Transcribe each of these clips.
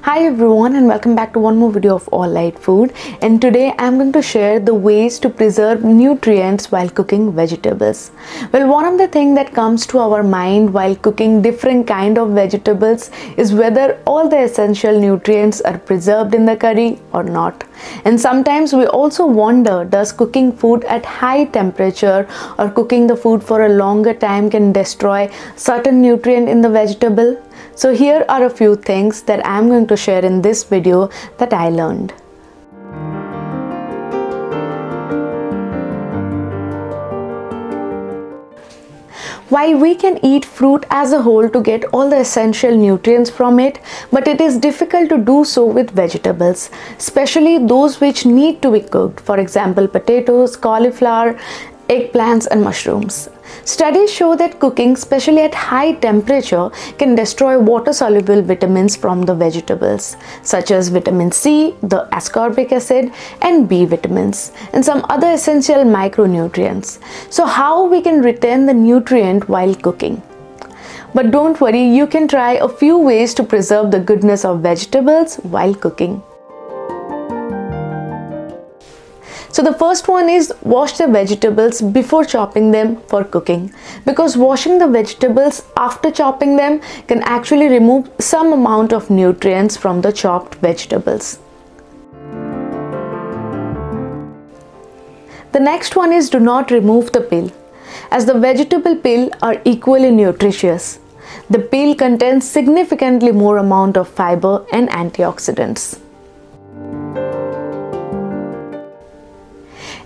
Hi everyone and welcome back to one more video of All Lite Food, and today I'm going to share the ways to preserve nutrients while cooking vegetables. Well, one of the things that comes to our mind while cooking different kind of vegetables is whether all the essential nutrients are preserved in the curry or not. And sometimes we also wonder, does cooking food at high temperature or cooking the food for a longer time can destroy certain nutrient in the vegetable? So here are a few things that I'm going to share in this video that I learned. While we can eat fruit as a whole to get all the essential nutrients from it, but it is difficult to do so with vegetables, especially those which need to be cooked, for example potatoes, cauliflower, eggplants and mushrooms. Studies show that cooking, especially at high temperature, can destroy water-soluble vitamins from the vegetables, such as vitamin C, the ascorbic acid, and B vitamins, and some other essential micronutrients. So how we can retain the nutrient while cooking? But don't worry, you can try a few ways to preserve the goodness of vegetables while cooking. So the first one is wash the vegetables before chopping them for cooking, because washing the vegetables after chopping them can actually remove some amount of nutrients from the chopped vegetables. The next one is do not remove the peel, as the vegetable peel are equally nutritious. The peel contains significantly more amount of fiber and antioxidants.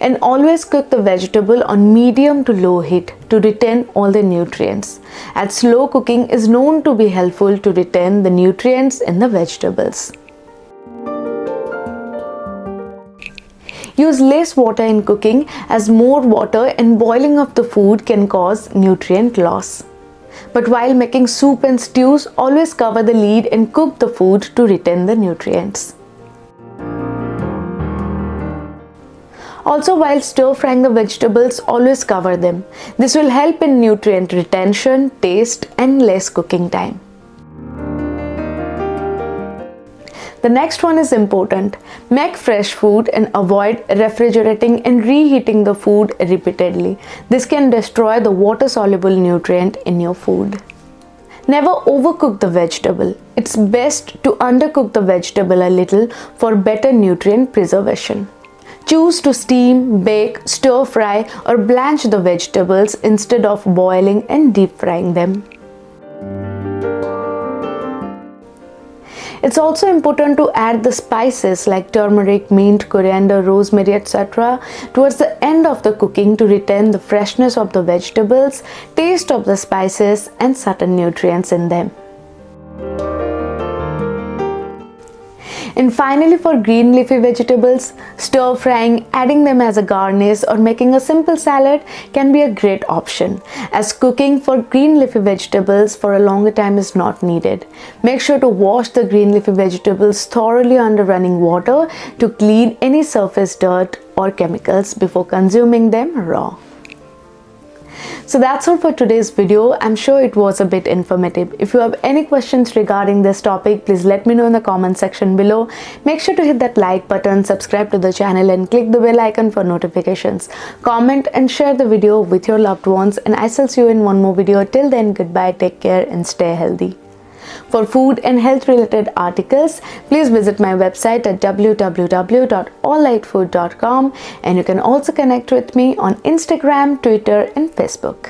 And always cook the vegetable on medium to low heat to retain all the nutrients, as slow cooking is known to be helpful to retain the nutrients in the vegetables. Use less water in cooking, as more water and boiling of the food can cause nutrient loss. But while making soup and stews, always cover the lid and cook the food to retain the nutrients. Also, while stir-frying the vegetables, always cover them. This will help in nutrient retention, taste, and less cooking time. The next one is important. Make fresh food and avoid refrigerating and reheating the food repeatedly. This can destroy the water-soluble nutrient in your food. Never overcook the vegetable. It's best to undercook the vegetable a little for better nutrient preservation. Choose to steam, bake, stir fry or blanch the vegetables instead of boiling and deep frying them. It's also important to add the spices like turmeric, mint, coriander, rosemary, etc. towards the end of the cooking to retain the freshness of the vegetables, taste of the spices and certain nutrients in them. And finally, for green leafy vegetables, stir frying, adding them as a garnish or making a simple salad can be a great option, as cooking for green leafy vegetables for a longer time is not needed. Make sure to wash the green leafy vegetables thoroughly under running water to clean any surface dirt or chemicals before consuming them raw. So that's all for today's video. I'm sure it was a bit informative. If you have any questions regarding this topic, please let me know in the comment section below. Make sure to hit that like button, subscribe to the channel and click the bell icon for notifications. Comment and share the video with your loved ones, and I shall see you in one more video. Till then, goodbye, take care and stay healthy. For food and health related articles, please visit my website at www.alllitefood.com, and you can also connect with me on Instagram, Twitter and Facebook.